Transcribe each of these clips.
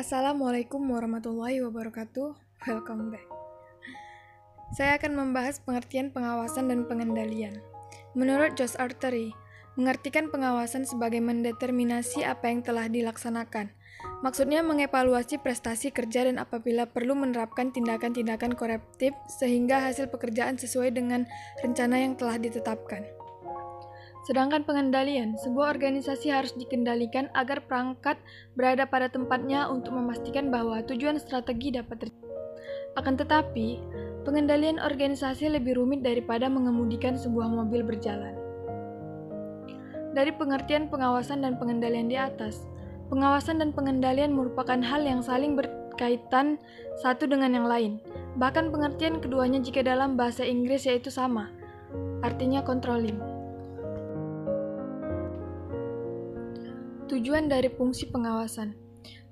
Assalamualaikum warahmatullahi wabarakatuh. Welcome back. Saya akan membahas pengertian pengawasan dan pengendalian. Menurut Josh Artery, mengartikan pengawasan sebagai mendeterminasi apa yang telah dilaksanakan. Maksudnya mengevaluasi prestasi kerja dan apabila perlu menerapkan tindakan-tindakan korektif sehingga hasil pekerjaan sesuai dengan rencana yang telah ditetapkan. Sedangkan pengendalian, sebuah organisasi harus dikendalikan agar perangkat berada pada tempatnya untuk memastikan bahwa tujuan strategi dapat tercapai. Akan tetapi, pengendalian organisasi lebih rumit daripada mengemudikan sebuah mobil berjalan. Dari pengertian pengawasan dan pengendalian di atas, pengawasan dan pengendalian merupakan hal yang saling berkaitan satu dengan yang lain. Bahkan pengertian keduanya jika dalam bahasa Inggris yaitu sama, artinya controlling. Tujuan dari fungsi pengawasan.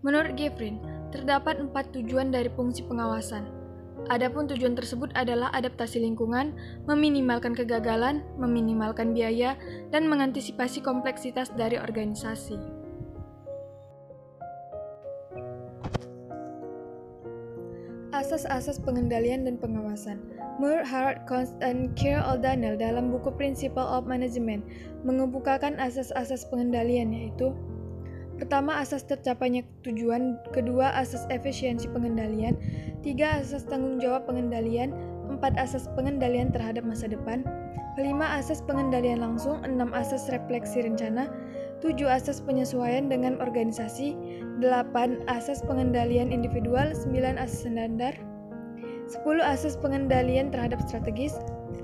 Menurut Gefrin, terdapat 4 tujuan dari fungsi pengawasan. Adapun tujuan tersebut adalah adaptasi lingkungan, meminimalkan kegagalan, meminimalkan biaya, dan mengantisipasi kompleksitas dari organisasi. Asas-asas pengendalian dan pengawasan. Menurut Harald Kunst dan Keir O'Donnell dalam buku Principle of Management mengemukakan asas-asas pengendalian yaitu: pertama, asas tercapainya tujuan, kedua, asas efisiensi pengendalian, tiga, asas tanggung jawab pengendalian, empat, asas pengendalian terhadap masa depan, kelima, asas pengendalian langsung, enam, asas refleksi rencana, 7. Asas penyesuaian dengan organisasi, 8. Asas pengendalian individual, 9. Asas standar, 10. Asas pengendalian terhadap strategis,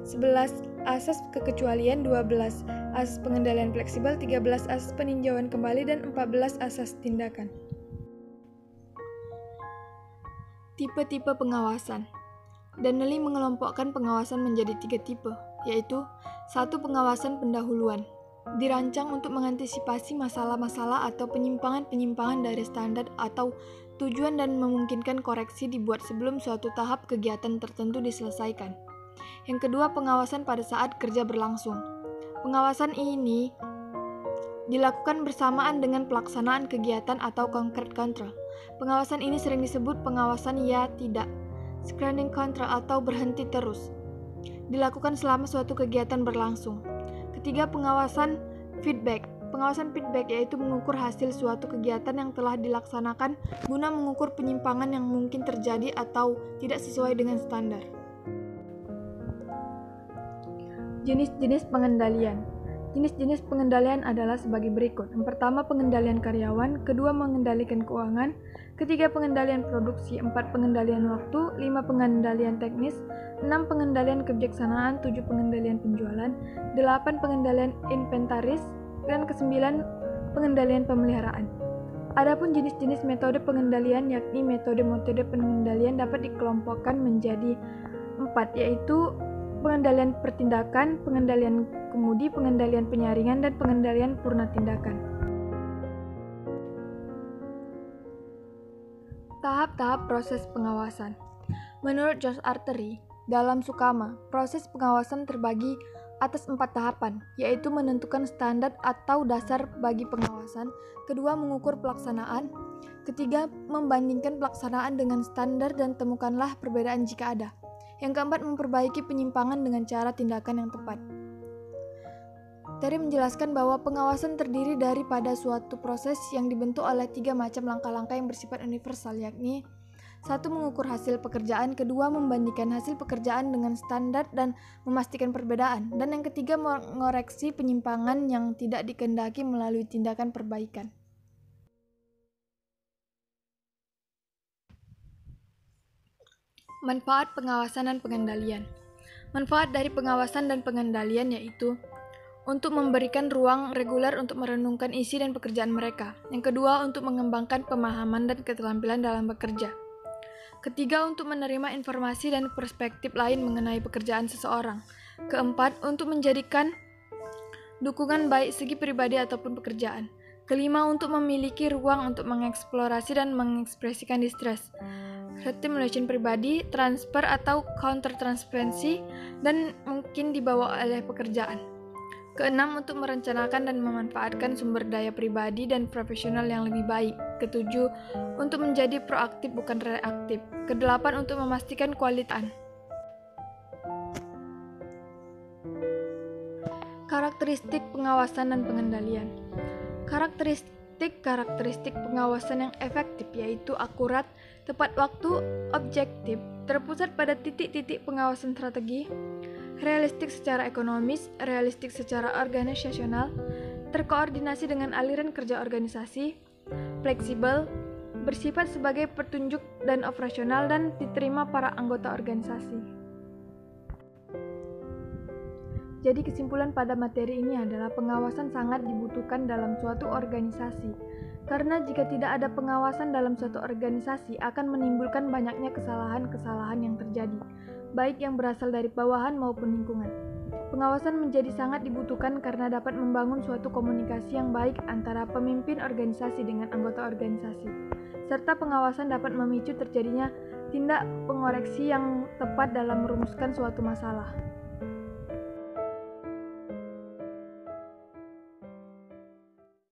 11. Asas kekecualian, 12. Asas pengendalian fleksibel, 13. Asas peninjauan kembali, dan 14. Asas tindakan. Tipe-tipe pengawasan. Donnelly mengelompokkan pengawasan menjadi 3 tipe, yaitu 1. Pengawasan pendahuluan. Dirancang untuk mengantisipasi masalah-masalah atau penyimpangan-penyimpangan dari standar atau tujuan dan memungkinkan koreksi dibuat sebelum suatu tahap kegiatan tertentu diselesaikan. Yang kedua, pengawasan pada saat kerja berlangsung. Pengawasan ini dilakukan bersamaan dengan pelaksanaan kegiatan atau concrete control. Pengawasan ini sering disebut pengawasan ya tidak, screening control atau berhenti terus. Dilakukan selama suatu kegiatan berlangsung. Ketiga, pengawasan feedback. Pengawasan feedback yaitu mengukur hasil suatu kegiatan yang telah dilaksanakan guna mengukur penyimpangan yang mungkin terjadi atau tidak sesuai dengan standar. Jenis-jenis pengendalian. Jenis-jenis pengendalian adalah sebagai berikut. Yang pertama, pengendalian karyawan, kedua, mengendalikan keuangan, ketiga, pengendalian produksi, 4, pengendalian waktu, 5, pengendalian teknis, 6, pengendalian kebijaksanaan, 7, pengendalian penjualan, 8, pengendalian inventaris, dan ke-9, pengendalian pemeliharaan. Adapun jenis-jenis metode pengendalian yakni metode-metode pengendalian dapat dikelompokkan menjadi 4, yaitu pengendalian pertindakan, pengendalian kemudi, pengendalian penyaringan, dan pengendalian purna tindakan. Tahap-tahap proses pengawasan. Menurut Josh Artery, dalam Sukama, proses pengawasan terbagi atas 4 tahapan, yaitu menentukan standar atau dasar bagi pengawasan, kedua, mengukur pelaksanaan, ketiga, membandingkan pelaksanaan dengan standar dan temukanlah perbedaan jika ada, yang keempat, memperbaiki penyimpangan dengan cara tindakan yang tepat. Terry menjelaskan bahwa pengawasan terdiri daripada suatu proses yang dibentuk oleh 3 macam langkah-langkah yang bersifat universal, yakni 1. Mengukur hasil pekerjaan, kedua, membandingkan hasil pekerjaan dengan standar dan memastikan perbedaan, dan yang ketiga, mengoreksi penyimpangan yang tidak dikehendaki melalui tindakan perbaikan. Manfaat pengawasan dan pengendalian. Manfaat dari pengawasan dan pengendalian yaitu untuk memberikan ruang reguler untuk merenungkan isi dan pekerjaan mereka. Yang kedua, untuk mengembangkan pemahaman dan keterampilan dalam bekerja. Ketiga, untuk menerima informasi dan perspektif lain mengenai pekerjaan seseorang. Keempat, untuk menjadikan dukungan baik segi pribadi ataupun pekerjaan. Kelima, untuk memiliki ruang untuk mengeksplorasi dan mengekspresikan distress, stimulation pribadi, transfer atau counter transferensi, dan mungkin dibawa oleh pekerjaan. Keenam, untuk merencanakan dan memanfaatkan sumber daya pribadi dan profesional yang lebih baik. Ketujuh, untuk menjadi proaktif bukan reaktif. Kedelapan, untuk memastikan kualitas. Karakteristik pengawasan dan pengendalian. Karakteristik pengawasan yang efektif yaitu akurat, tepat waktu, objektif, terpusat pada titik-titik pengawasan strategi, realistik secara ekonomis, realistik secara organisasional, terkoordinasi dengan aliran kerja organisasi, fleksibel, bersifat sebagai petunjuk dan operasional, dan diterima para anggota organisasi. Jadi kesimpulan pada materi ini adalah pengawasan sangat dibutuhkan dalam suatu organisasi. Karena jika tidak ada pengawasan dalam suatu organisasi akan menimbulkan banyaknya kesalahan-kesalahan yang terjadi, baik yang berasal dari bawahan maupun lingkungan. Pengawasan menjadi sangat dibutuhkan karena dapat membangun suatu komunikasi yang baik antara pemimpin organisasi dengan anggota organisasi. Serta pengawasan dapat memicu terjadinya tindak pengoreksi yang tepat dalam merumuskan suatu masalah.